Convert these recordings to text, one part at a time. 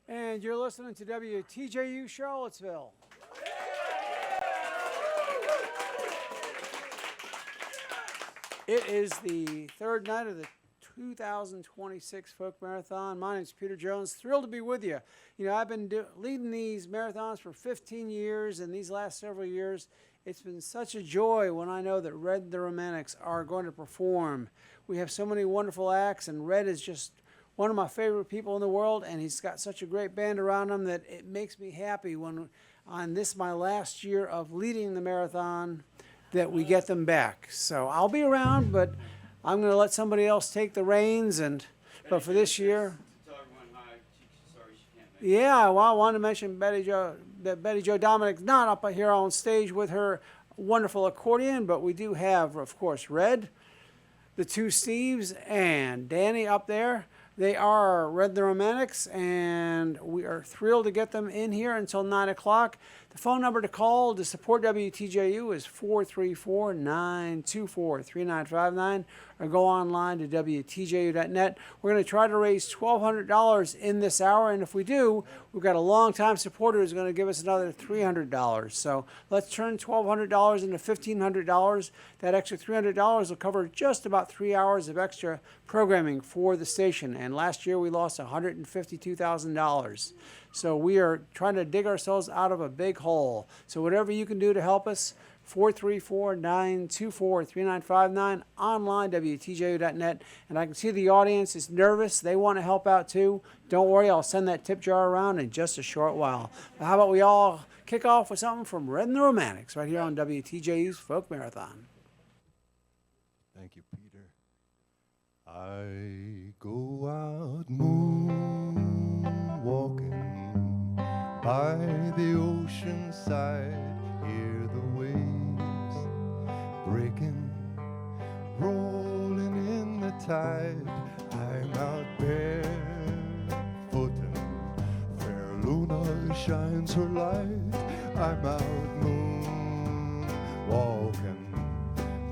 And you're listening to WTJU Charlottesville. It is the third night of the 2026 Folk Marathon. My name is Peter Jones. Thrilled to be with you. You know, I've been leading these marathons for 15 years, and these last several years, it's been such a joy when I know that Red the Romantics are going to perform. We have so many wonderful acts, and Red is just one of my favorite people in the world, and he's got such a great band around him that it makes me happy when on this my last year of leading the marathon that we get them back. So I'll be around, but I'm going to let somebody else take the reins. But for this year, yeah, well, I want to mention Betty Jo Dominic's not up here on stage with her wonderful accordion, but we do have, of course, Red, the two Steves, and Danny up there. They are Red the Romantics, and we are thrilled to get them in here until 9 o'clock. The phone number to call to support WTJU is 434-924-3959, or go online to WTJU.net. We're going to try to raise $1,200 in this hour, and if we do, we've got a long-time supporter who's going to give us another $300. So let's turn $1,200 into $1,500. That extra $300 will cover just about 3 hours of extra programming for the station, and last year we lost $152,000. So we are trying to dig ourselves out of a big hole. So whatever you can do to help us, 434-924-3959, online, WTJU.net. And I can see the audience is nervous. They want to help out too. Don't worry, I'll send that tip jar around in just a short while. But how about we all kick off with something from Red and the Romantics right here on WTJU's Folk Marathon. Thank you, Peter. I go out moonwalking by the ocean side, hear the waves breaking, rolling in the tide. I'm out barefooting, fair Luna shines her light. I'm out moonwalking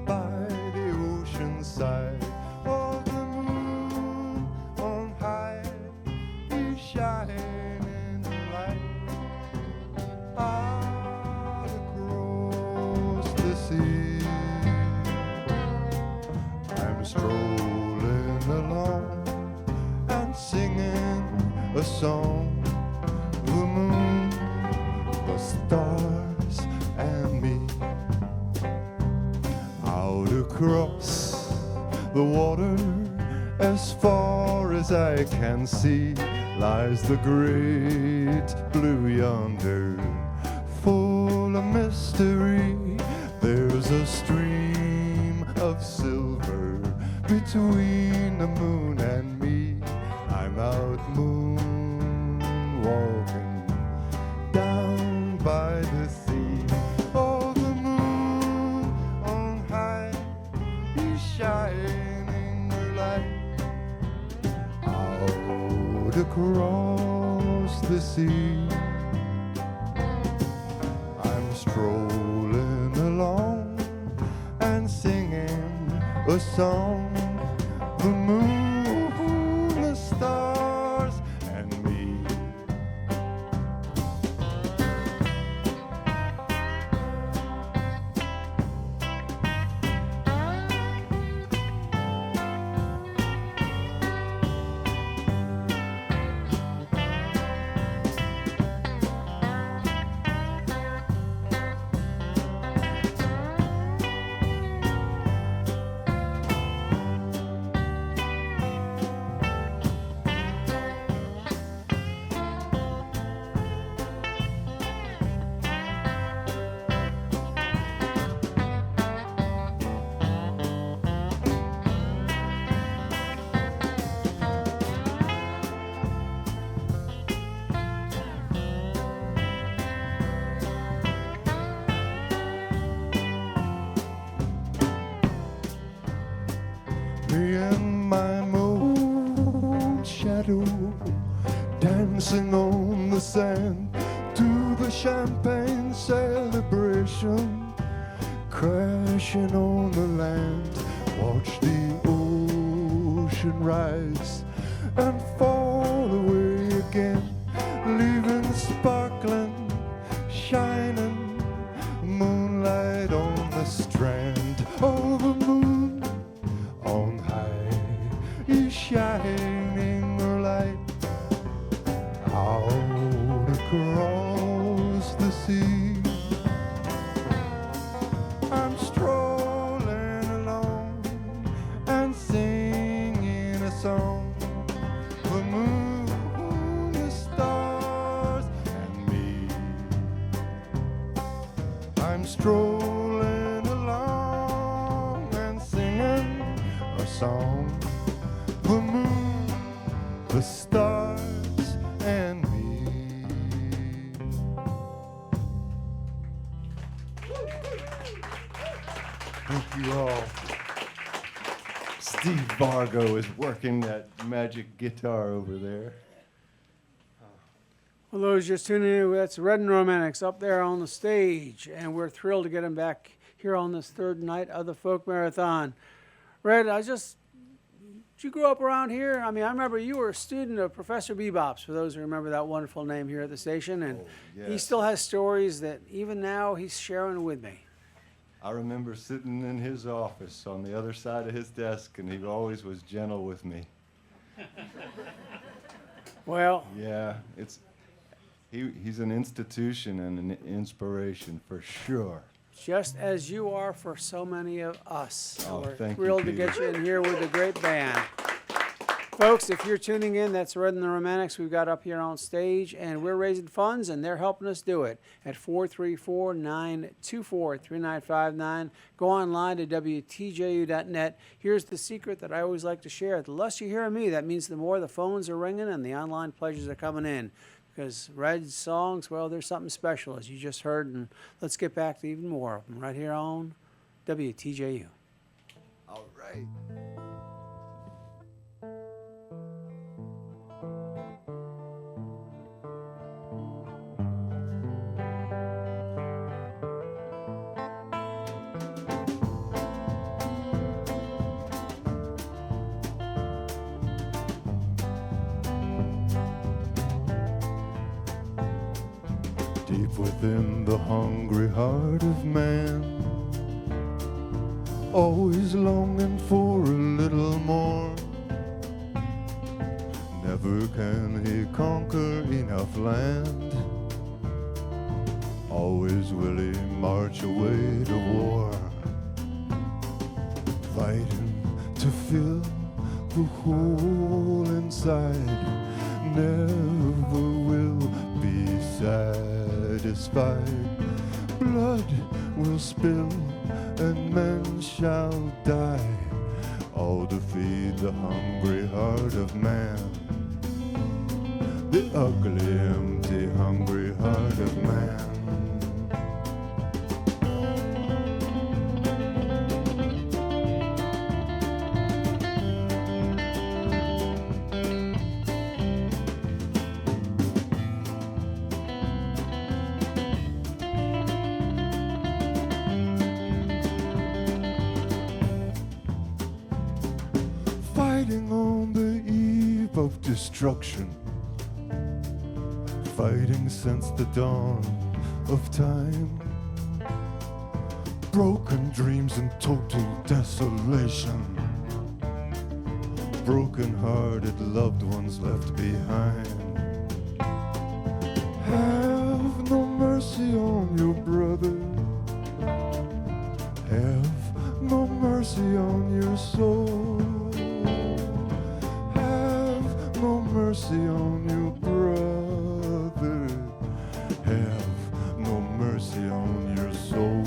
by the ocean side. Oh, the moon on high is shining light out across the sea. I'm strolling along and singing a song. The moon, the stars, and me. Out across the water, as far as I can see, lies the great blue yonder, full of mystery. There's a stream of silver between the moon and me. I'm out moonwalking down by the sea. Oh, the moon on high is shining her light out across the sea. I'm strolling along and singing a song. The moon, the stars, and me. Me and my moon shadow dancing on the sand to the champagne celebration, crashing on the land. Watch the ocean rise and fall away again. shining a light out across the sea. I'm strolling along and singing a song. The moon, the stars, and me. I'm strolling along and singing a song. The moon, the stars, and me. Thank you all. Steve Vargo is working that magic guitar over there. Well, those just tuning in, that's Red and Romantics up there on the stage, and we're thrilled to get them back here on this third night of the Folk Marathon. Red, did you grow up around here? I mean, I remember you were a student of Professor Bebop's, for those who remember that wonderful name here at the station, and he yes. still has stories that even now he's sharing with me. I remember sitting in his office on the other side of his desk, and he always was gentle with me. Well, Yeah, he's an institution and an inspiration for sure. just as you are for so many of us. Oh, We're thank you, thrilled to Peter. get you in here with a great band. Folks, if you're tuning in, that's Red and the Romantics we've got up here on stage, and we're raising funds, and they're helping us do it at 434-924-3959. Go online to WTJU.net. Here's the secret that I always like to share. The less you hear of me, that means the more the phones are ringing and the online pledges are coming in. Because Red's songs, well, there's something special, as you just heard, and let's get back to even more of them right here on WTJU. All right. Deep within the hungry heart of man, always longing for a little more. Never can he conquer enough land. Always will he march away to war, fighting to fill the hole inside. Never will be satisfied. Blood will spill and men shall die, all to feed the hungry heart of man. The ugly, empty, hungry heart of man. Fighting on the eve of destruction, fighting since the dawn of time. Broken dreams and total desolation, broken-hearted loved ones left behind. Have no mercy on your brother, have no mercy on your soul. No mercy on your brother, have no mercy on your soul.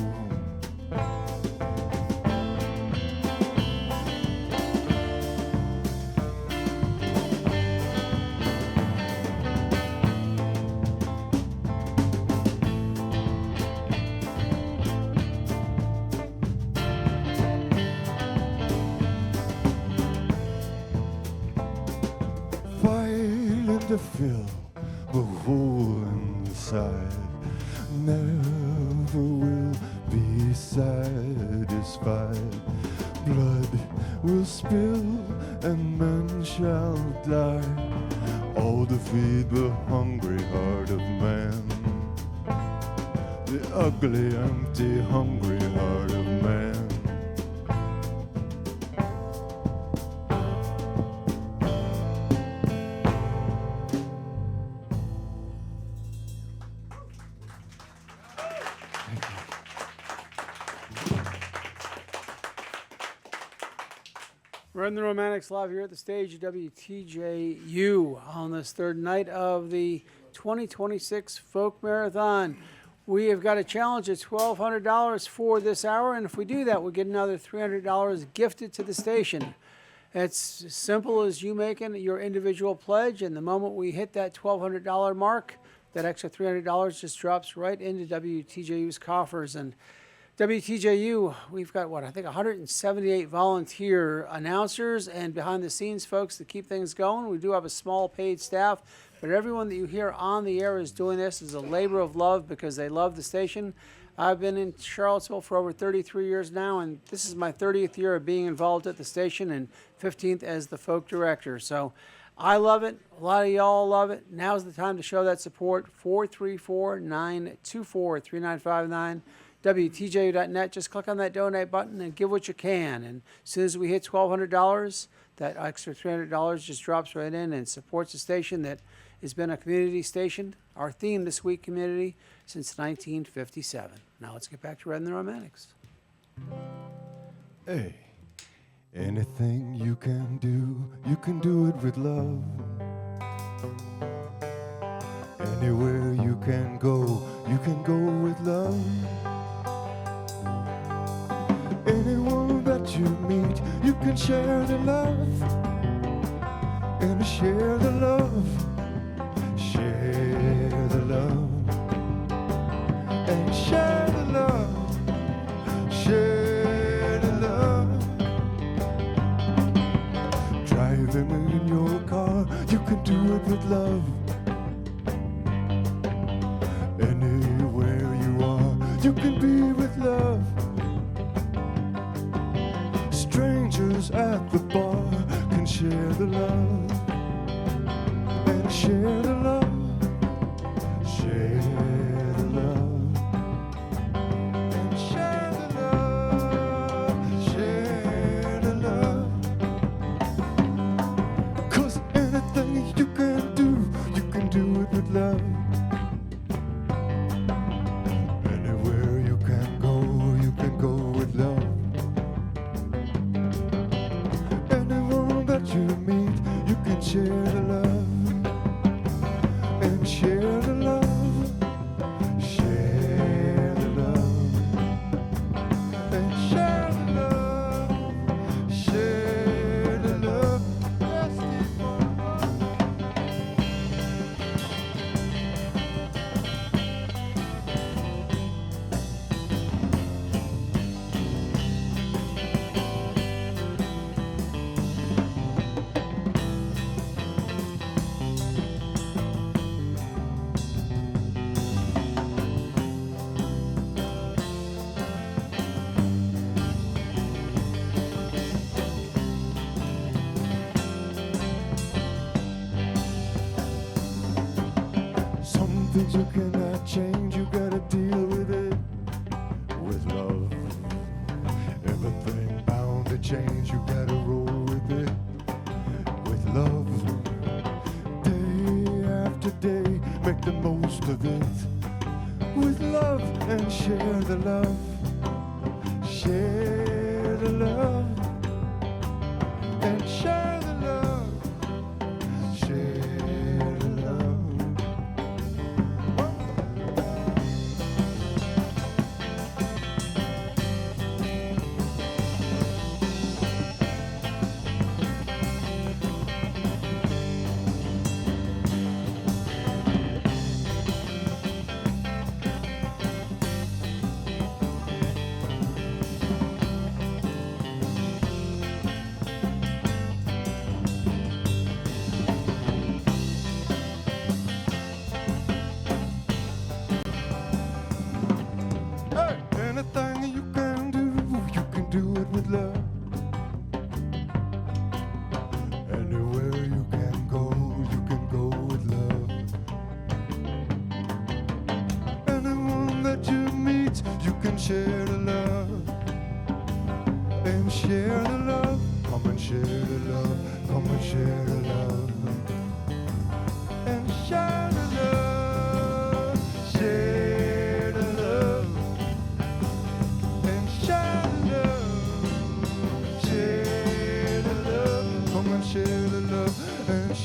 Fighting to fill the hole inside, never will be satisfied. Blood will spill and men shall die, all to feed the hungry heart of man. The ugly, empty, hungry heart of man. Red and the Romantics live here at the stage at WTJU on this third night of the 2026 Folk Marathon. We have got a challenge at $1,200 for this hour, and if we do that, we'll get another $300 gifted to the station. It's as simple as you making your individual pledge, and the moment we hit that $1,200 mark, that extra $300 just drops right into WTJU's coffers. And WTJU, we've got, I think 178 volunteer announcers and behind-the-scenes folks to keep things going. We do have a small paid staff, but everyone that you hear on the air is doing this as a labor of love because they love the station. I've been in Charlottesville for over 33 years now, and this is my 30th year of being involved at the station and 15th as the folk director. So I love it. A lot of y'all love it. Now's the time to show that support. 434-924-3959. WTJU.net. Just click on that donate button and give what you can. And as soon as we hit $1,200, that extra $300 just drops right in and supports a station that has been a community station, our theme this week, community, since 1957. Now let's get back to Red and the Romantics. Hey, anything you can do it with love. Anywhere you can go with love. Anyone that you meet, you can share the love. And share the love. Share the love. And share the love. Share the love. Driving in your car, you can do it with love. Anywhere you are, you can be with love. Strangers at the bar can share the love. And share the love. Share the love. And share the love. Share the love. 'Cause anything you can do it with love. Anywhere you can go with love. Anyone that you meet, you can share the love. And share the love. Share the love. And share the love. Share the love. Yes, some things you cannot change, you gotta deal with it with love. Everything bound to change, you gotta roll with it with love. Day after day, make the most of it with love and share the love. Share the love and share the love. Share the love.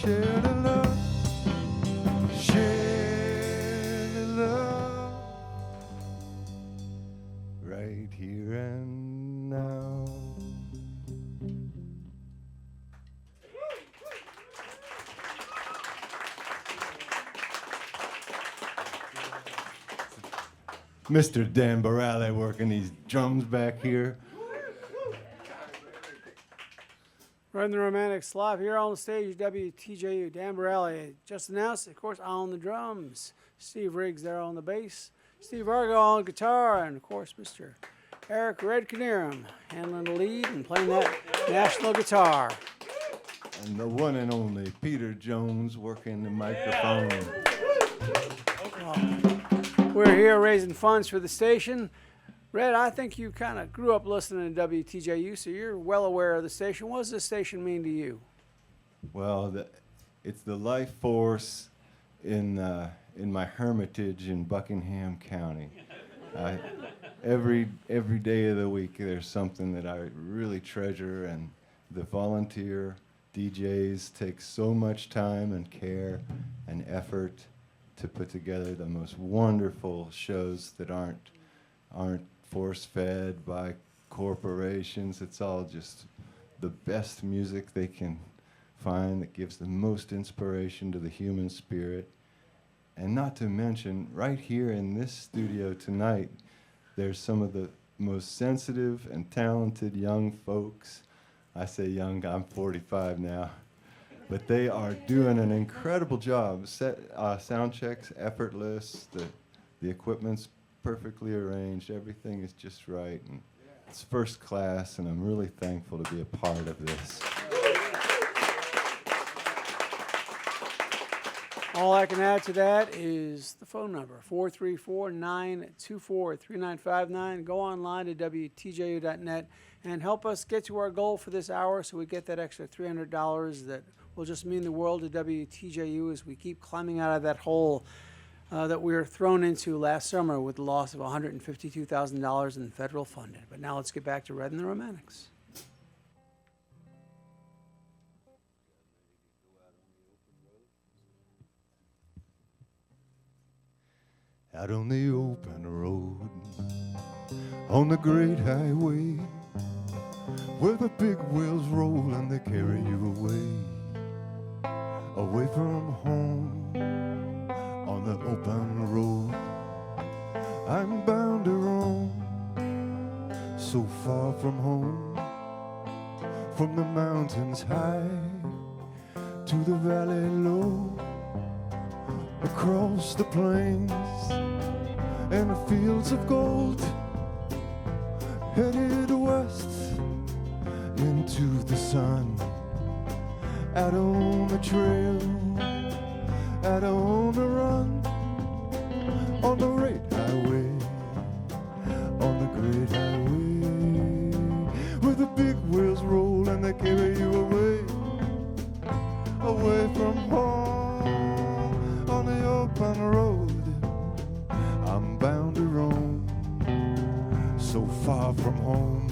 share the love, share the love, right here and now. Mr. Dan Barale working these drums back here. Running the Romantics live here on the stage, WTJU. Dan Borelli just announced, of course, on the drums. Steve Riggs there on the bass. Steve Argo on guitar. And, of course, Mr. Eric Red Canirum handling the lead and playing that national guitar. And the one and only Peter Jones working the microphone. We're here raising funds for the station. Red, I think you kind of grew up listening to WTJU, so you're well aware of the station. What does this station mean to you? Well, it's the life force in my hermitage in Buckingham County. Every day of the week, there's something that I really treasure, and the volunteer DJs take so much time and care and effort to put together the most wonderful shows that aren't force-fed by corporations. It's all just the best music they can find that gives the most inspiration to the human spirit. And not to mention, right here in this studio tonight, there's some of the most sensitive and talented young folks. I say young, I'm 45 now. But they are doing an incredible job. Sound checks effortless. The equipment's perfectly arranged. Everything is just right. And it's first class, and I'm really thankful to be a part of this. All I can add to that is the phone number, 434-924-3959. Go online to WTJU.net and help us get to our goal for this hour so we get that extra $300 that will just mean the world to WTJU as we keep climbing out of that hole that we were thrown into last summer with the loss of $152,000 in federal funding. But now let's get back to Red and the Romantics. Out on the open road, on the great highway, where the big wheels roll and they carry you away from home, on the open road. I'm bound to roam, so far from home, from the mountains high to the valley low, across the plains and the fields of gold, headed west into the sun, out on the trail, out on the run, on the great highway, on the great highway, where the big wheels roll and they carry you away from home, on the open road. I'm bound to roam, so far from home.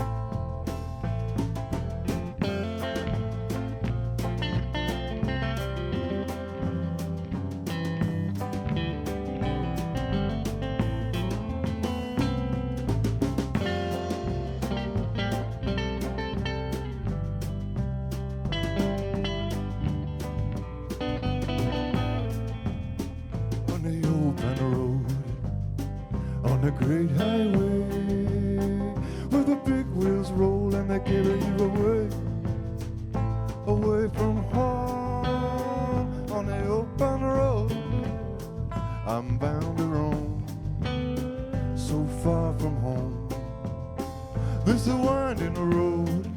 Great highway, where the big wheels roll and they carry you away from home, on the open road. I'm bound to roam, so far from home. This is a winding road,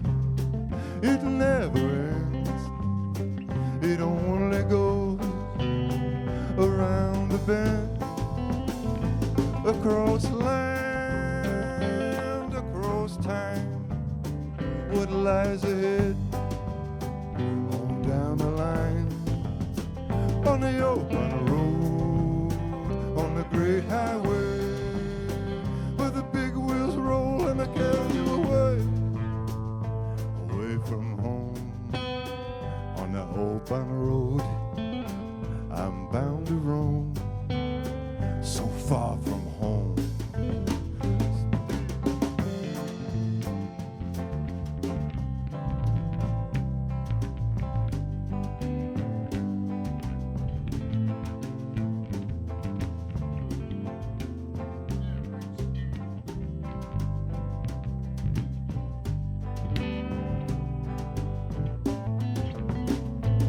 it never ends. It only goes around the bend, across land, across time, what lies ahead, on down the line, on the open road, on the great highway, where the big wheels roll and they carry you away from home, on the open road I'm bound to roam, so far from home.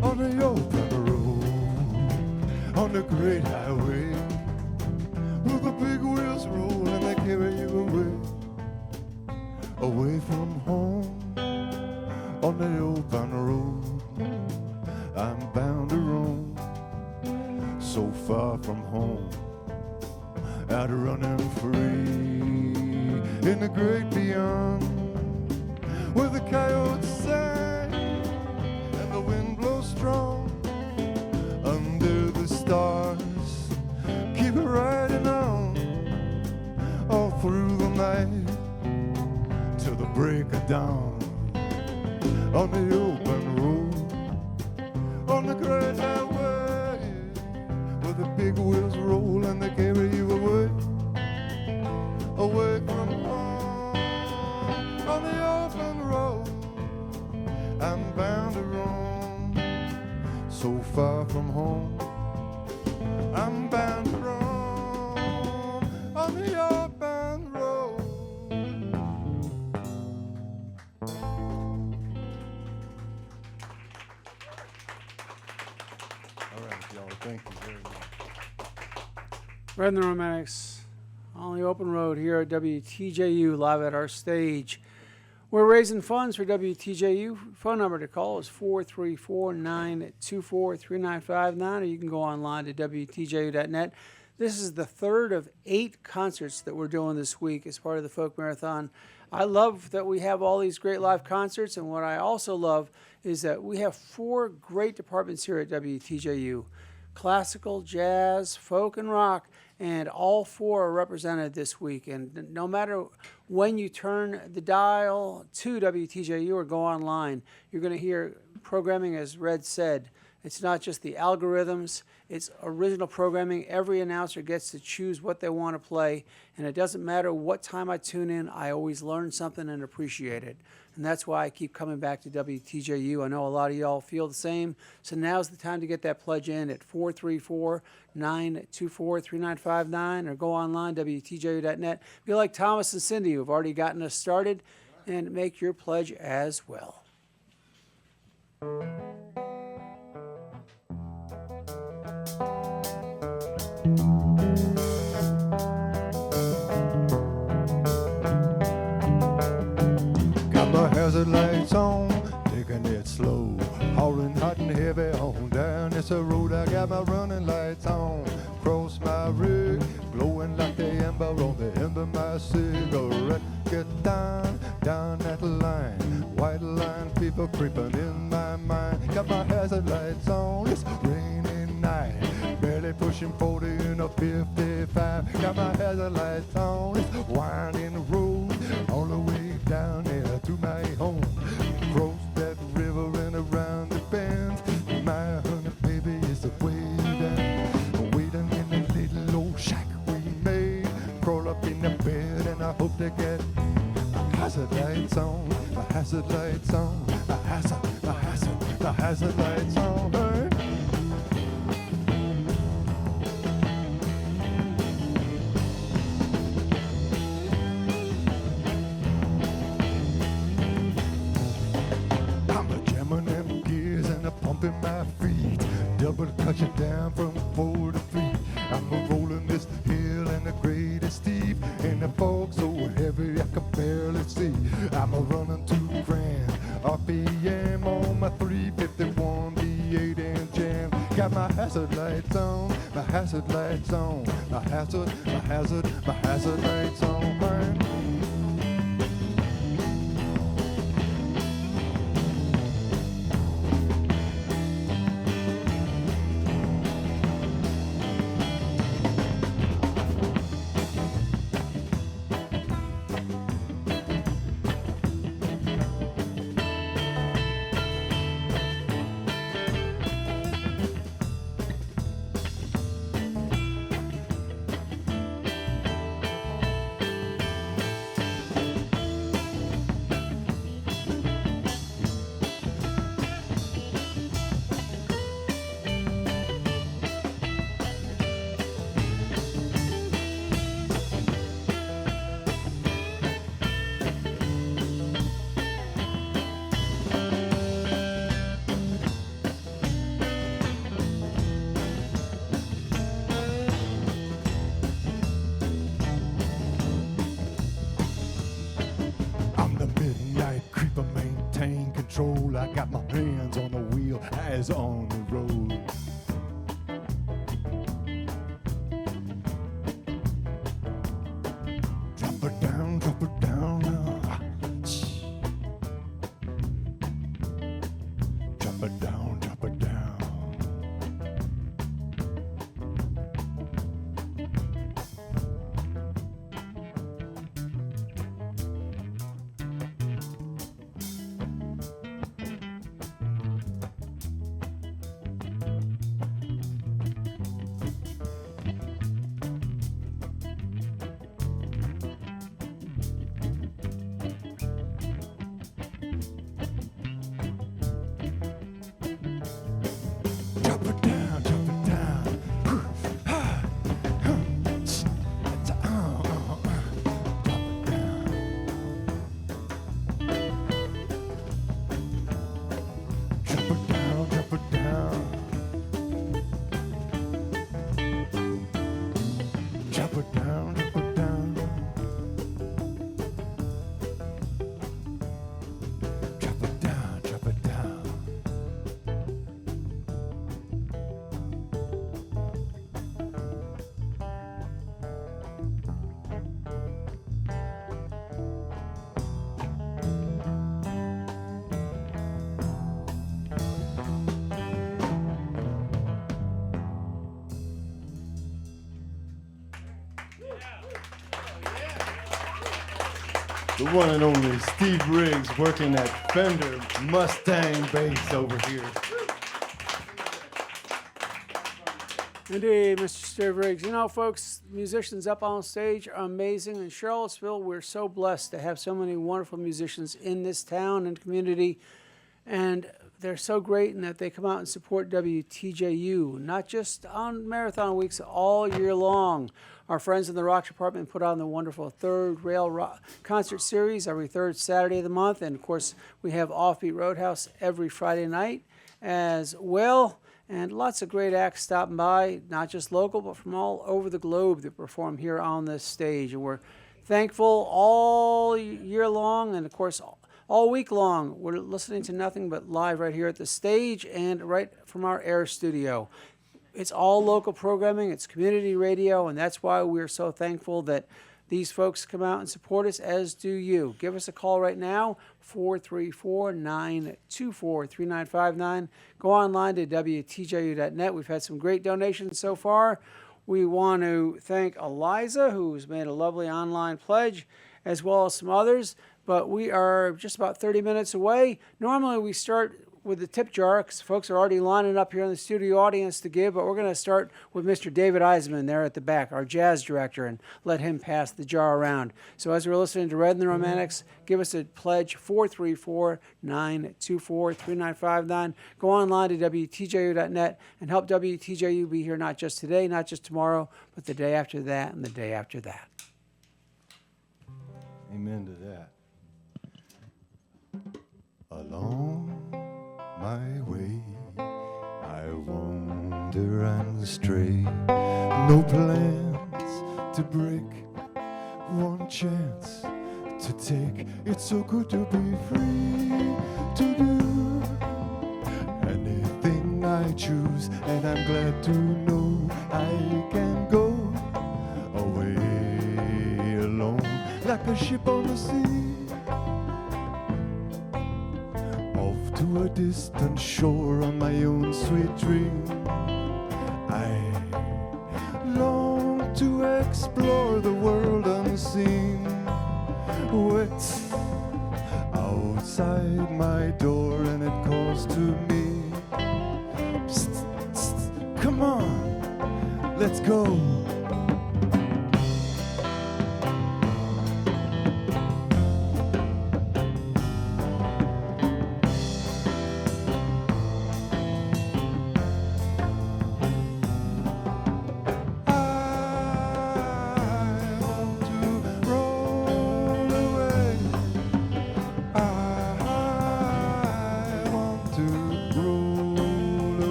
On the open road, on the great highway, where the big wheels roll and they carry you away, away from home. On the open road, I'm bound to roam, so far from home, out running free in the great beyond, where the coyotes sing and the wind blows strong. Under the stars, keep riding on, all through the night, till the break of dawn. On the open road, on the great highway, where the big wheels roll and they carry you away, away from home. On the open road, I'm bound to roam, so far from home. I'm bound to roam on the open road. All right, y'all. Thank you very much. Red and the Romantics on the open road here at WTJU, live at our stage. We're raising funds for WTJU. Phone number to call is 434-924-3959, or you can go online to WTJU.net. This is the third of 8 concerts that we're doing this week as part of the Folk Marathon. I love that we have all these great live concerts, and what I also love is that we have 4 great departments here at WTJU: classical, jazz, folk, and rock. And all 4 are represented this week. And no matter when you turn the dial to WTJU or go online, you're going to hear programming, as Red said. It's not just the algorithms, it's original programming. Every announcer gets to choose what they want to play. And it doesn't matter what time I tune in, I always learn something and appreciate it. And that's why I keep coming back to WTJU. I know a lot of y'all feel the same. So now's the time to get that pledge in at 434-924-3959, or go online, WTJU.net. Be like Thomas and Cindy, who've already gotten us started, and make your pledge as well. Got my hazard lights on, taking it slow, hauling hot and heavy on down this road. I got my running lights on, cross my rig, glowing like the ember on the end of my cigarette. Get down that line, white line, people creeping in my mind. Got my hazard lights on, it's rainy night, barely pushing 40 in a 55. Got my hazard lights on, it's winding road, all the way down there to my home. Cross that river and around the bend, my honey baby is waiting in the little old shack we made. Crawl up in the bed and I hope to get my hazard lights on, my hazard lights on, my hazard lights on. Hey. In my feet, double cut you down from 4 to 3. I'm rolling this hill and the grade is steep, and the fog so heavy I can barely see. I'm running 2 grand RPM on my 351 V8 and jam. Got my hazard lights on, my hazard lights on, my hazard lights on, man. on the road. Drop it down, drop it down now. Drop it down, drop it down. Drop it down, drop it down. Drop it down, drop it down. Drop it down, drop it down. Drop it down, drop it down. The one and only Steve Riggs working that Fender Mustang bass over here. Indeed, Mr. Steve Riggs. You know, folks, musicians up on stage are amazing. In Charlottesville, we're so blessed to have so many wonderful musicians in this town and community. And they're so great in that they come out and support WTJU, not just on marathon weeks, all year long. Our friends in the Rock Department put on the wonderful Third Rail Rock concert series every third Saturday of the month. And, of course, we have Offbeat Roadhouse every Friday night as well. And lots of great acts stopping by, not just local, but from all over the globe that perform here on this stage. And we're thankful all year long and, of course, all week long. We're listening to nothing but live right here at the stage and right from our air studio. It's all local programming. It's community radio, and that's why we're so thankful that these folks come out and support us, as do you. Give us a call right now, 434-924-3959. Go online to WTJU.net. We've had some great donations so far. We want to thank Eliza, who's made a lovely online pledge, as well as some others. But we are just about 30 minutes away. Normally we start with the tip jar because folks are already lining up here in the studio audience to give, but we're going to start with Mr. David Eisman there at the back, our jazz director, and let him pass the jar around. So as we're listening to Red and the Romantics, give us a pledge, 434-924-3959. Go online to WTJU.net and help WTJU be here not just today, not just tomorrow, but the day after that and the day after that. Amen to that. Along my way, I wander and stray. No plans to break, one chance to take. It's so good to be free to do anything I choose, and I'm glad to know I can go away alone like a ship on the sea. To a distant shore on my own sweet dream. I long to explore the world unseen. What's outside my door and it calls to me. Psst, psst, come on, let's go.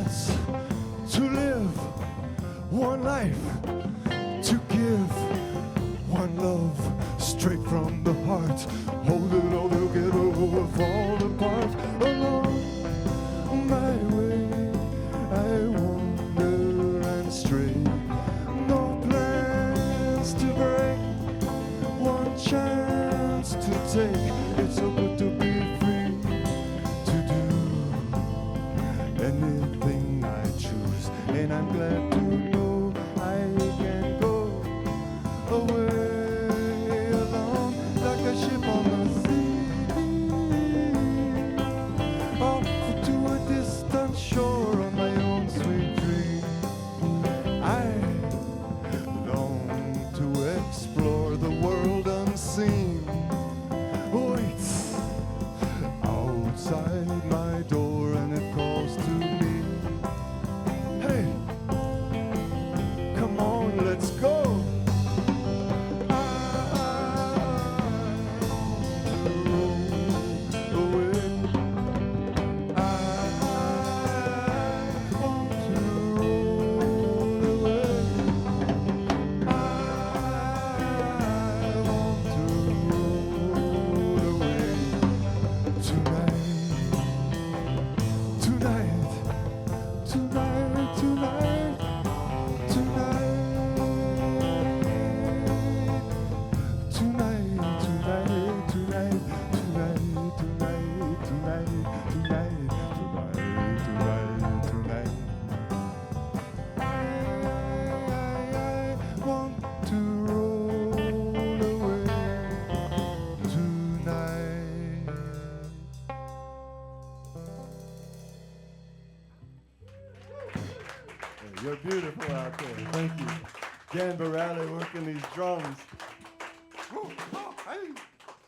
chance to live, one life to give, one love straight from the heart. Hold it all together or fall apart. Along my way I wander and stray. No plans to break, one chance to take. It's so good to be free to do anything I choose, and I'm glad to know I can go away alone like a ship on the sea, off to a distant shore on my own sweet dream. I long to explore the world unseen. Waits outside my door and it calls to me. Hey, come on, let's go. I want to roll away. I want to roll away. I want to roll away tonight, tonight, tonight, tonight, tonight, tonight, tonight, tonight, tonight, tonight, tonight, tonight. I want to roll away tonight. You're beautiful out there. Thank you. Dan Barali working these drums.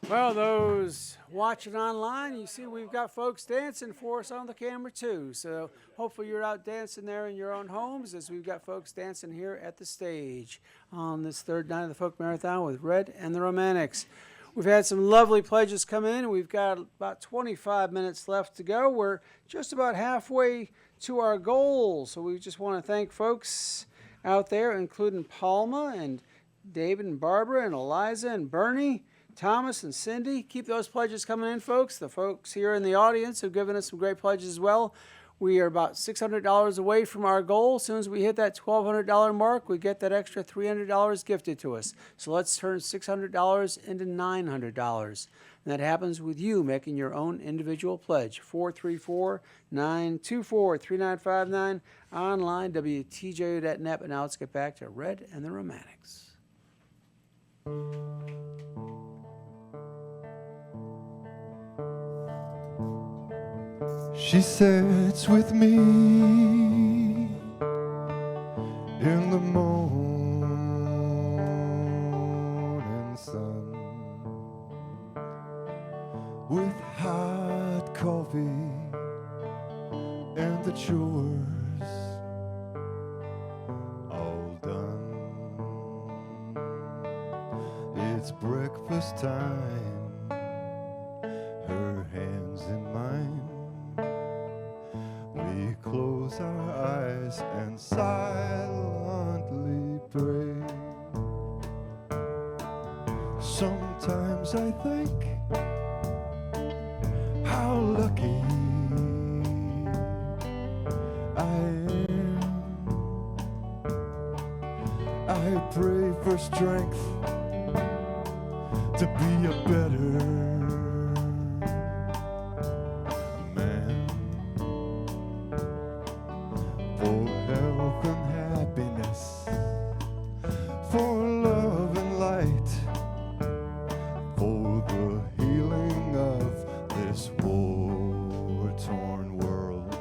Well, those watching online, you see we've got folks dancing for us on the camera too. So hopefully you're out dancing there in your own homes as we've got folks dancing here at the stage on this third night of the Folk Marathon with Red and the Romantics. We've had some lovely pledges come in. We've got about 25 minutes left to go. We're just about halfway to our goal. So we just want to thank folks out there, including Palma and David and Barbara and Eliza and Bernie, Thomas and Cindy. Keep those pledges coming in, folks. The folks here in the audience have given us some great pledges as well. We are about $600 away from our goal. As soon as we hit that $1,200 mark, we get that extra $300 gifted to us. So let's turn $600 into $900. And that happens with you making your own individual pledge. 434-924-3959. Online, WTJU.net. But now let's get back to Red and the Romantics. She sits with me in the morning sun with hot coffee and the chores all done. It's breakfast time, her hands in mine. We close our eyes and silently pray. Sometimes I think how lucky I am. I pray for strength to be a better man, for health and happiness, for love and light, for the healing of this war-torn world.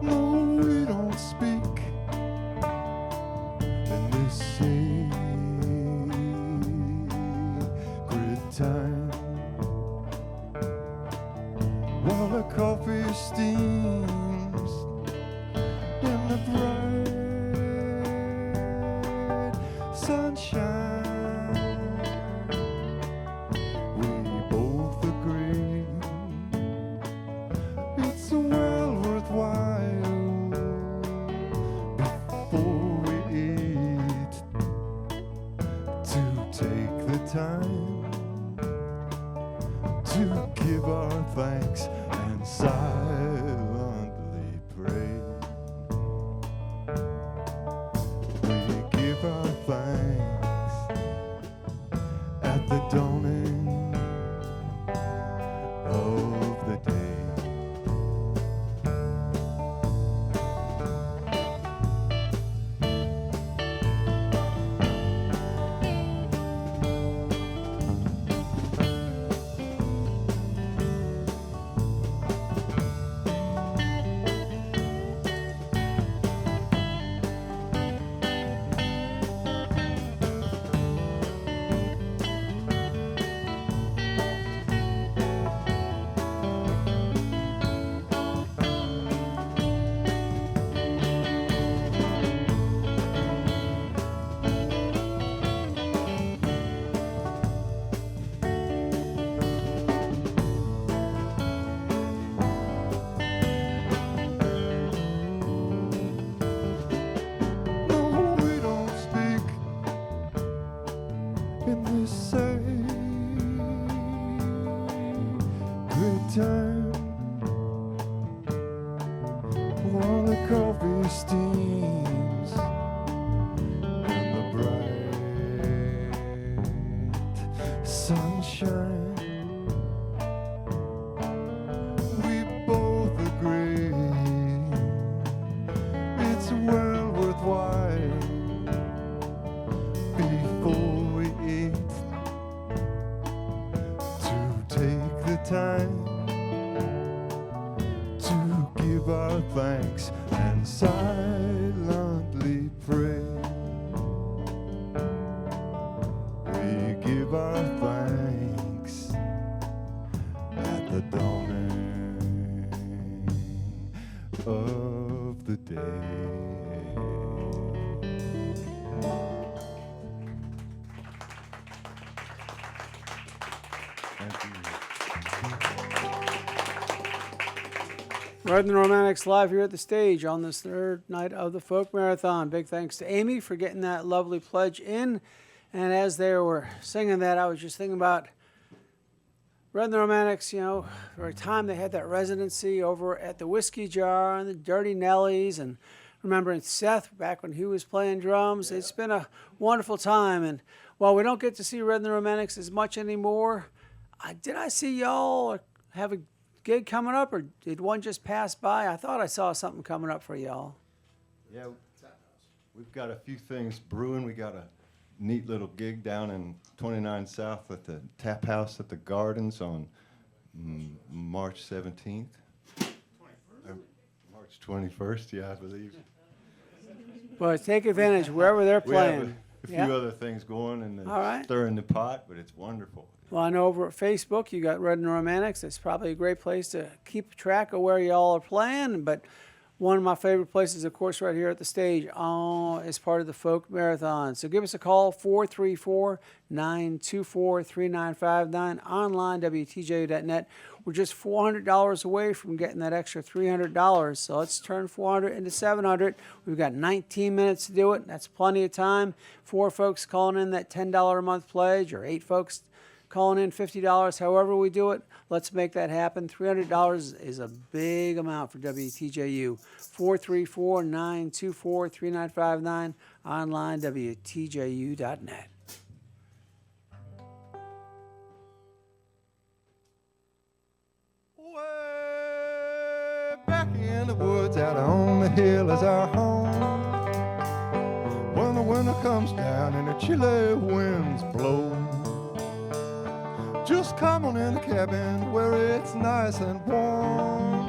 No, we don't speak in this sacred time, while the coffee steams in the bright sunshine. We both agree it's well give our thanks and silently pray. We give our thanks at the dawning of the day. No, we don't speak in this sacred time while the coffee steams in the bright sunshine. We both agree it's well worthwhile before we eat to take the time to give our thanks and silently pray. We give our thanks at the dawning of the day. Thank you. Red and the Romantics live here at the stage on this third night of the Folk Marathon. Big thanks to Amy for getting that lovely pledge in. And as they were singing that, I was just thinking about Red and the Romantics, you know, for a time they had that residency over at the Whiskey Jar and the Dirty Nellies, and remembering Seth back when he was playing drums. It's been a wonderful time. And while we don't get to see Red and the Romantics as much anymore, did I see y'all have a gig coming up, or did one just pass by? I thought I saw something coming up for y'all. Yeah, we've got a few things brewing. We got a neat little gig down in 29 South at the Tap House at the Gardens on March 17th. March 21st, yeah, I believe. Well, take advantage wherever they're We have playing. a few Yeah. other things going and All right. stirring the pot, but it's wonderful. Well, I know over at Facebook you got Red and the Romantics. It's probably a great place to keep track of where y'all are playing. But one of my favorite places, of course, right here at the stage, is part of the Folk Marathon. So give us a call, 434-924-3959, online, WTJU.net. We're just $400 away from getting that extra $300. So let's turn 400 into 700. We've got 19 minutes to do it. That's plenty of time. 4 folks calling in that $10 a month pledge, or 8 folks calling in $50. However we do it, let's make that happen. $300 is a big amount for WTJU. 434-924-3959, online, WTJU.net. Way back in the woods out on the hill is our home. When the winter comes down and the chilly winds blow, just come on in the cabin where it's nice and warm,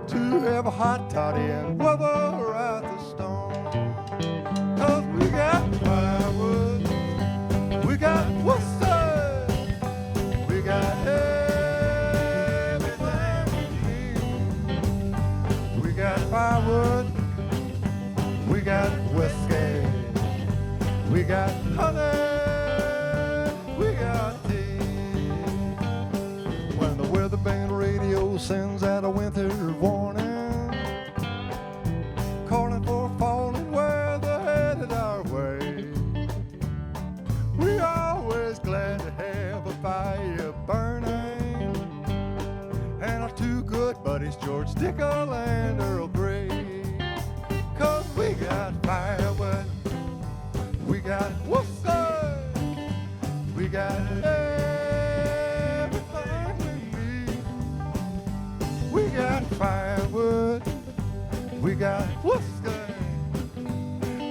to have a hot toddy and weather out the storm. 'Cause we got firewood, we got Worcester, we got everything we need. We got firewood, we got whiskey, we got honey, we got tea. When the weather band radio sends out a winter warning, calling for fall and weather headed our way, we always glad to have a fire burning George Dickel and Earl Grey. 'Cause we got firewood, we got whiskey, we got everything we need. We got firewood, we got whiskey,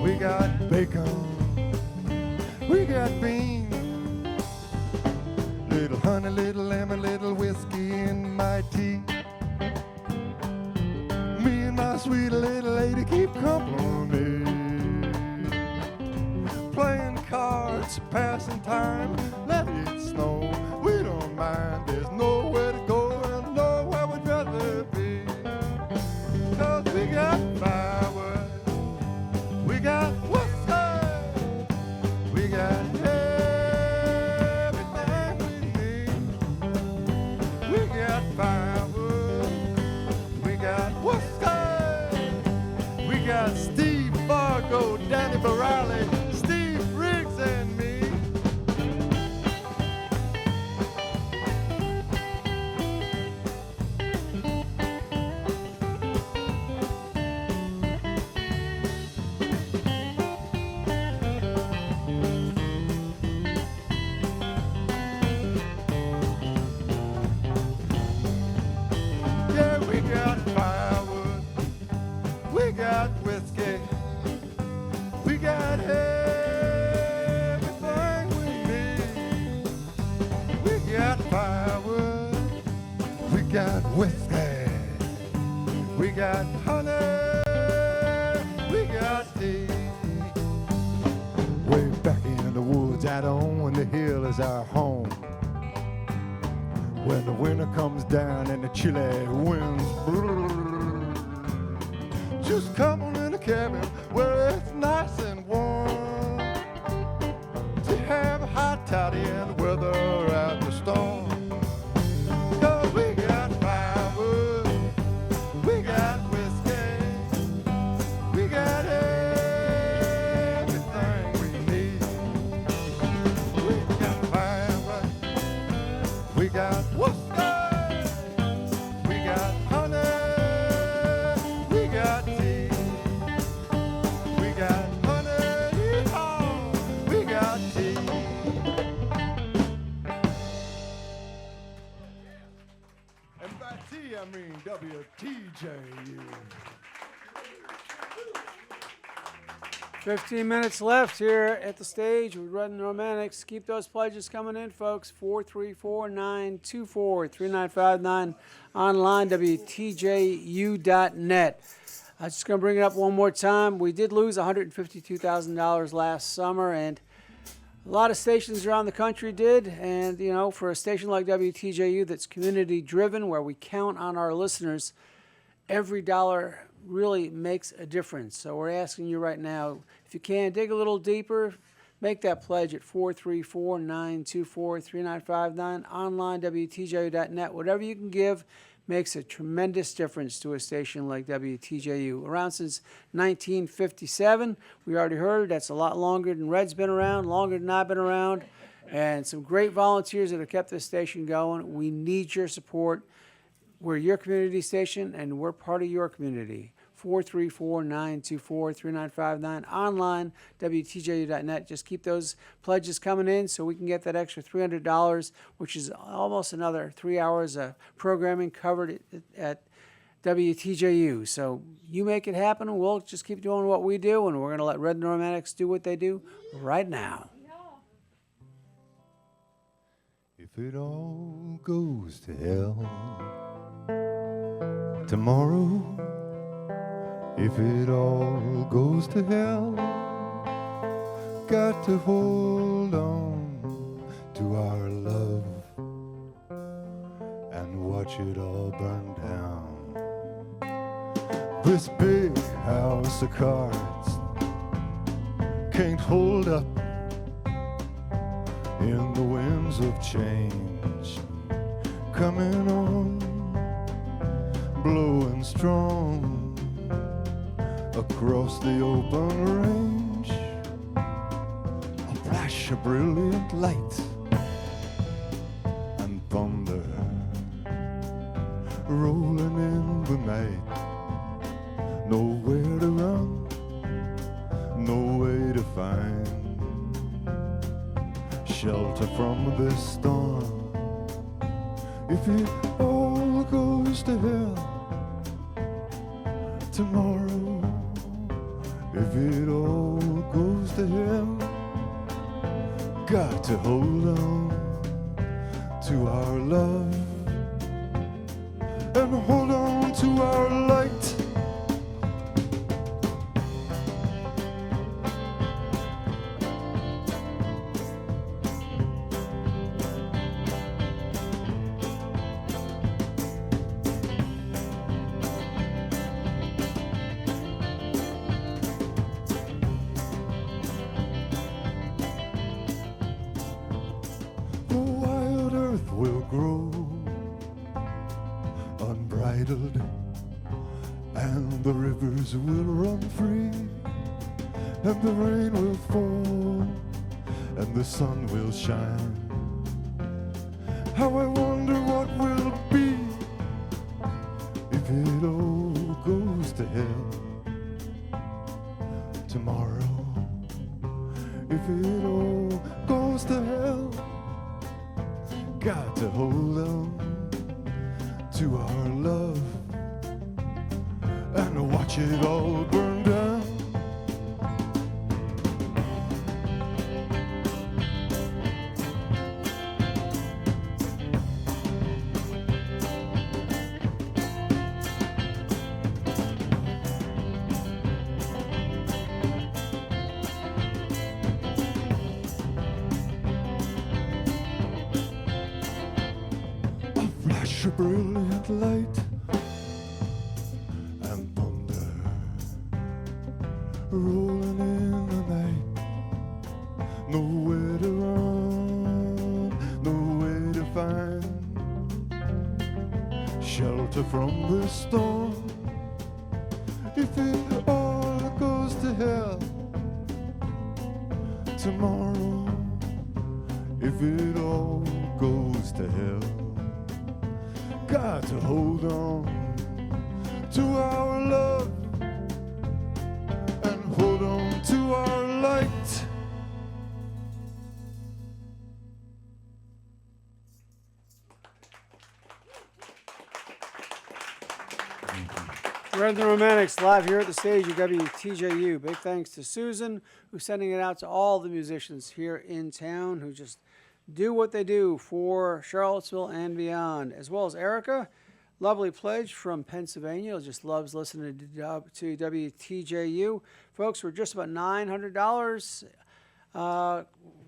we got bacon, we got beans. Little honey, little lemon, little whiskey in my tea. Me and my sweet little lady keep company. Playing cards, passing time, let it snow. We don't mind, there's nowhere to go and nowhere we'd rather be. 'Cause we got firewood, we got whiskey, we got everything we need. We got firewood, we got whiskey, we got Steve Fargo, Danny Barali, Steve Riggs and me. Yeah, we got firewood, we got whiskey, we got everything we need. We got firewood, we got whiskey, we got honey, we got tea. Way back in the woods out on the hill is our home. When the winter comes down and the chilly winds brrr, just come on in the cabin where it's nice and warm to have a hot toddy and weather out the storm. 'Cause we got firewood, we got whiskey, we got everything we need. We got firewood, we got whiskey, we got honey, we got tea, we got honey, oh, we got tea. And by tea, I mean WTJU. 15 minutes left here at the stage with Red and Romantics. Keep those pledges coming in, folks. 434-924-3959. Online, WTJU.net. I'm just going to bring it up one more time. We did lose $152,000 last summer, and a lot of stations around the country did. And, you know, for a station like WTJU that's community-driven, where we count on our listeners, every dollar really makes a difference. So we're asking you right now, if you can, dig a little deeper, make that pledge at 434-924-3959. Online, WTJU.net. Whatever you can give makes a tremendous difference to a station like WTJU. Around since 1957. We already heard that's a lot longer than Red's been around, longer than I've been around, and some great volunteers that have kept this station going. We need your support. We're your community station, and we're part of your community. 434-924-3959. Online, WTJU.net. Just keep those pledges coming in so we can get that extra $300, which is almost another 3 hours of programming covered at WTJU. So you make it happen. We'll just keep doing what we do, and we're going to let Red and Romantics do what they do right now. If it all goes to hell tomorrow, if it all goes to hell, got to hold on to our love and watch it all burn down. This big house of cards can't hold up in the winds of change coming on, blowing strong across the open range. A flash of brilliant light and thunder rolling in the night. Nowhere to run, no way to find shelter from this storm. If it all goes to hell tomorrow, if it all goes to hell, got to hold on to our love and hold on to our light. The wild earth will grow unbridled, and the rivers will run free, and the rain will fall, and the sun will shine. How I wonder what will be if it all goes to hell tomorrow. If it all goes to hell, got to hold on to our love and watch it all burn down. Flash of brilliant light and thunder rolling in the night. Nowhere to run, nowhere to find shelter from this storm. If it all goes to hell tomorrow, if it all goes to hell, got to hold on to our love and hold on to our light. Red the Romantics live here at the stage at WTJU. Big thanks to Susan, who's sending it out to all the musicians here in town who just do what they do for Charlottesville and beyond, as well as Erica, lovely pledge from Pennsylvania, who just loves listening to WTJU. Folks, we're just about $900,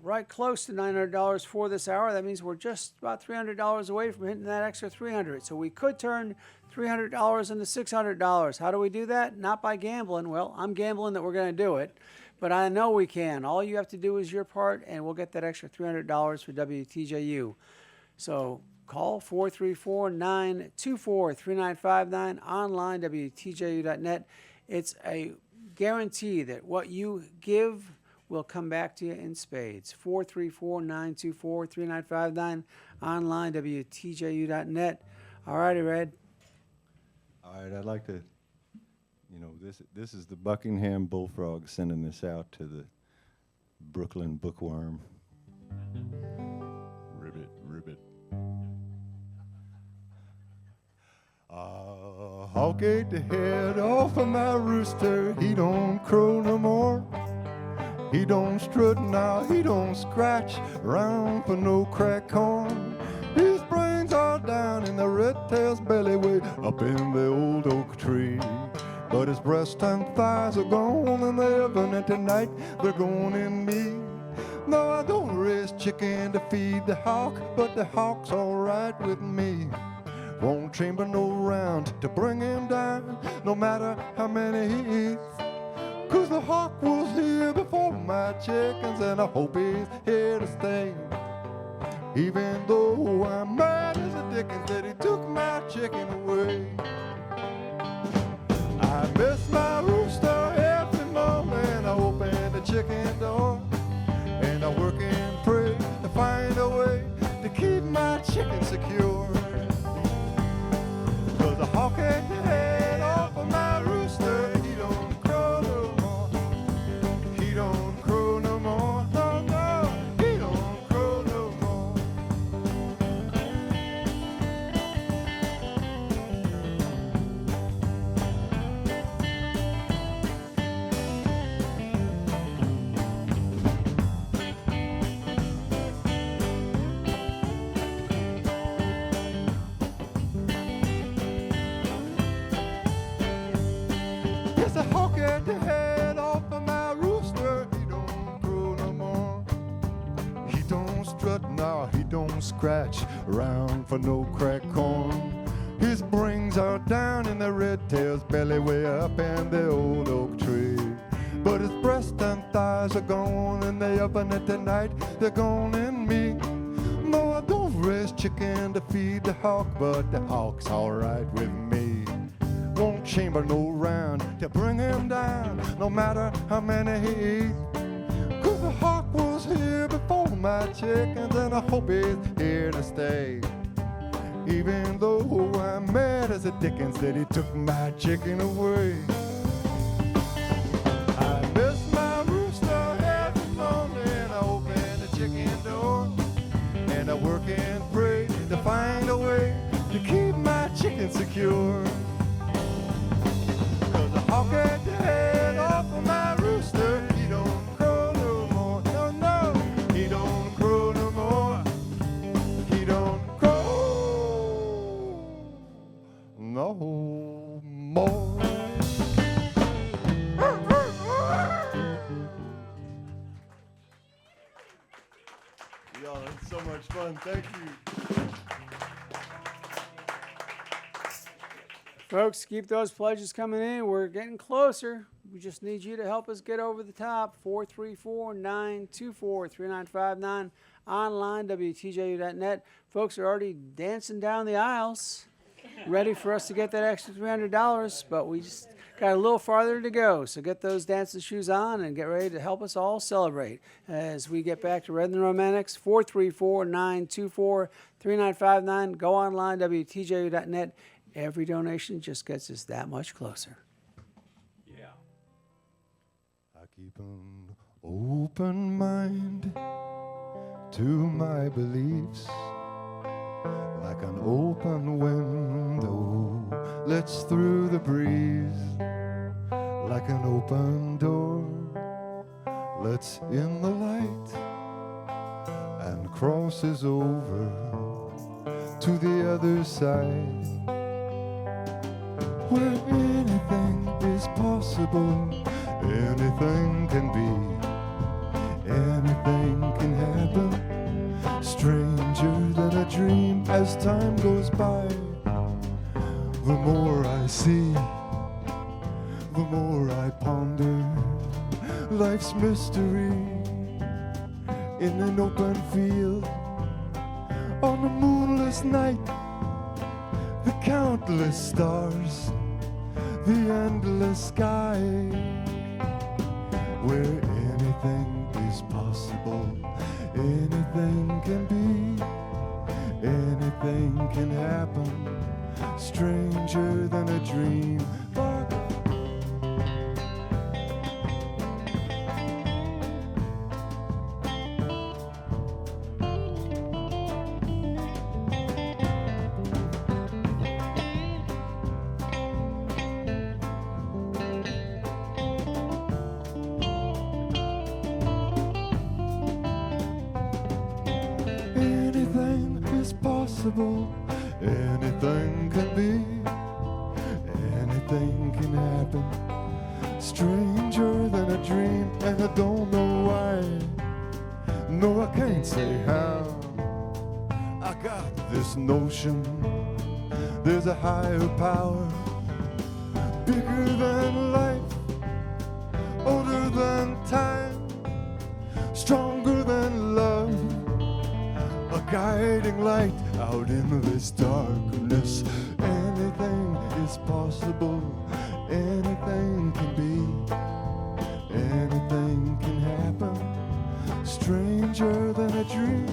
right close to $900 for this hour. That means we're just about $300 away from hitting that extra $300. So we could turn $300 into $600. How do we do that? Not by gambling. Well, I'm gambling that we're going to do it. But I know we can. All you have to do is your part, and we'll get that extra $300 for WTJU. So call 434-924-3959, online, WTJU.net. It's a guarantee that what you give will come back to you in spades. 434-924-3959, online, WTJU.net. All righty, Red. All right, I'd like to, this is the Buckingham Bullfrog sending this out to the Brooklyn Bookworm. Ribbit, ribbit. Hawk ate the head off of my rooster. He don't crow no more. He don't strut now, he don't scratch around for no crack corn. His brains are down in the red-tail's belly way up in the old oak tree. But his breast and thighs are gone in the heaven, and tonight they're going in me. No, I don't raise chicken to feed the hawk, but the hawk's all right with me. Won't chamber no round to bring him down, no matter how many he eats. 'Cause the hawk was here before my chickens, and I hope he's here to stay. Even though I'm mad as a dickens that he took my chicken away. I miss my rooster every morning. I open the chicken door, and I work and pray to find a way to keep my chicken secure. get the head off of my rooster, he don't crow no more. He don't strut now, he don't scratch around for no crack corn. His brains are down in the red tail's belly, way up in the old oak tree. But his breast and thighs are gone in the oven at the night, they're gone in me. No, I don't raise chicken to feed the hawk, but the hawk's alright with me. Won't chamber no round to bring him down, no matter how many he eats. 'Cause the hawk was here before my chickens, and I hope he's here to stay. Even though I'm mad as a dickens that he took my chicken away. I miss my rooster every morning. I open the chicken door and I work and pray to find a way to keep my chicken secure. 'Cause the hawk at the head off of my rooster, he don't crow no more. No, no, he don't crow no more. He don't crow no more. Y'all, that's so much fun. Thank you. Folks, keep those pledges coming in. We're getting closer. We just need you to help us get over the top. 434-924-3959. Online, WTJU.net. Folks are already dancing down the aisles, ready for us to get that extra $300, but we just got a little farther to go. So get those dancing shoes on and get ready to help us all celebrate as we get back to Red and the Romantics. 434-924-3959. Go online, WTJU.net. Every donation just gets us that much closer. Yeah. I keep an open mind to my beliefs, like an open window lets through the breeze, like an open door lets in the light and crosses over to the other side, where anything is possible, anything can be, anything can happen, stranger than a dream as time goes by. The more I see, the more I ponder life's mystery in an open field on a moonless night, the countless stars, the endless sky, where anything is possible, anything can be, anything can happen, stranger than a dream. Anything is possible, anything can be, anything can happen, stranger than a dream, and I don't know why, no I can't say how. I got this notion, there's a higher power, bigger than life, older than time, stronger than love, a guiding light out in this darkness. Anything is possible, anything can be, anything can happen, stranger than a dream.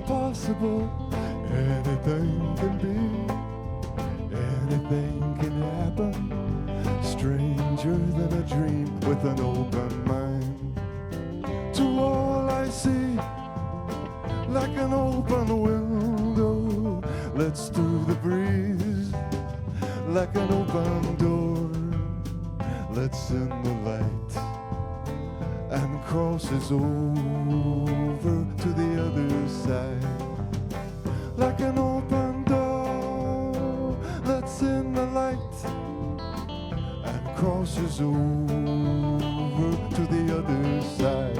Possible, anything can be, anything can happen, stranger than a dream, with an open mind to all I see, an open window lets through the breeze, like an open door lets in the light and crosses over to the other side, like an open door lets in the light and crosses over to the other side.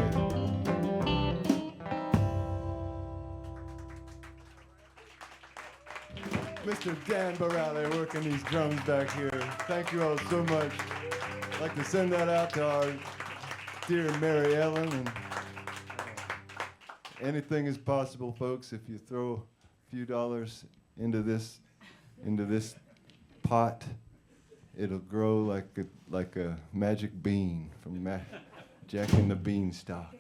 Mr. Dan Barale working these drums back here. Thank you all so much. I'd like to send that out to our dear Mary Ellen. And anything is possible, folks, if you throw a few dollars into this pot. It'll grow like a magic bean from Jack and the Beanstalk.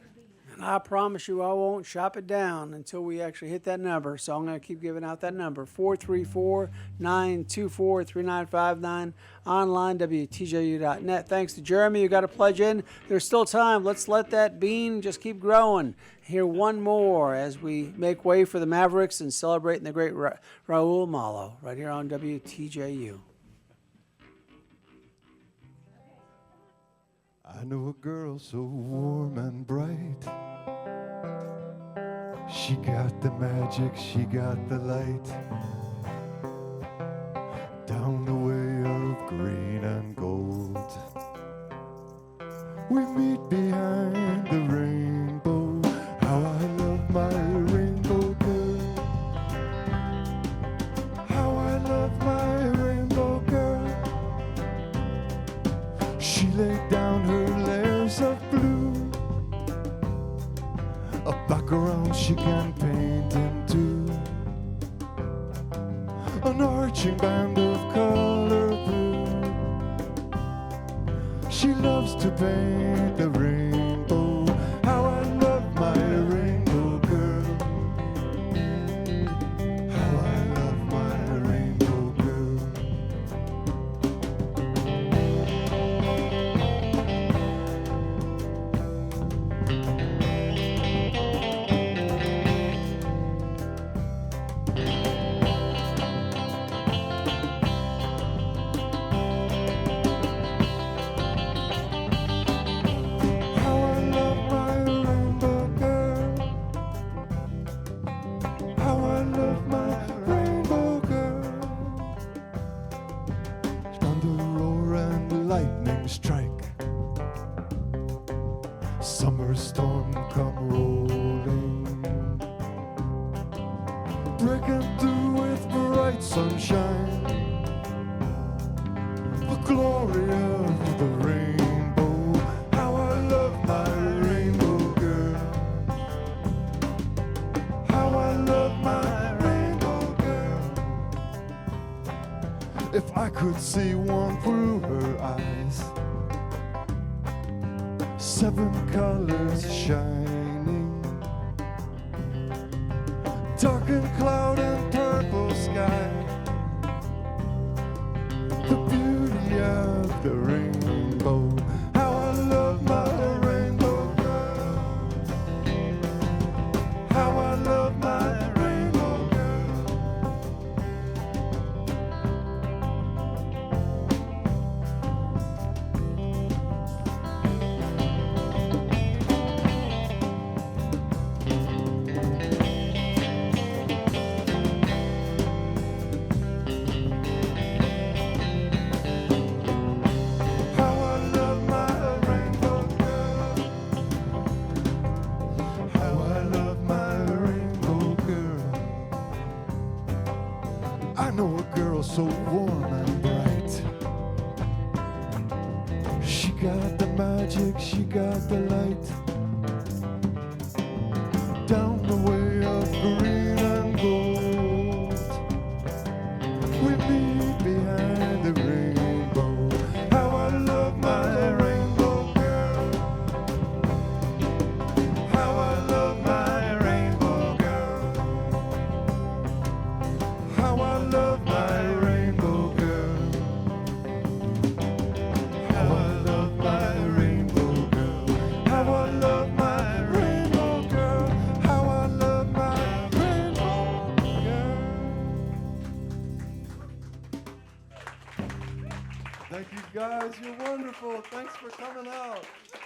And I promise you I won't shop it down until we actually hit that number. So I'm going to keep giving out that number, 434-924-3959, online, WTJU.net. Thanks to Jeremy. You got to pledge in. There's still time. Let's let that bean just keep growing. Hear one more as we make way for the Mavericks and celebrating the great Raul Malo right here on WTJU. I know a girl so warm and bright. She got the magic, she got the light. Down the way of green and gold, we meet behind the rainbow. How I love my rainbow girl. How I love my rainbow girl. She laid down her layers of blue, a background she can paint into, an arching band of color blue. She loves to paint the rainbow. How I love my rainbow girl. How I love my rainbow girl. Summer storm come rolling, breaking through with bright sunshine, the glory of the rainbow. How I love my rainbow girl. How I love my rainbow girl. If I could see one through her eyes, 7 colors shining, darkened cloud and purple sky, the beauty of the rainbow. How I love my rainbow girl. How I love my rainbow girl. I know a girl so warm and bright. She got the magic, she got the light. Down the way of green and gold, we meet behind the rainbow. How I love my rainbow girl. How I love my rainbow girl. How I love my rainbow girl. How I love my rainbow girl. How I love my rainbow girl. How I people. Thanks for coming out.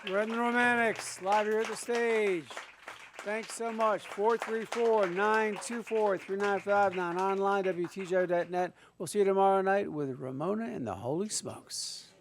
Red and Romantics, live here at the stage. Thanks so much. 434-924-3959. Online, WTJU.net. We'll see you tomorrow night with Ramona and the Holy Smokes.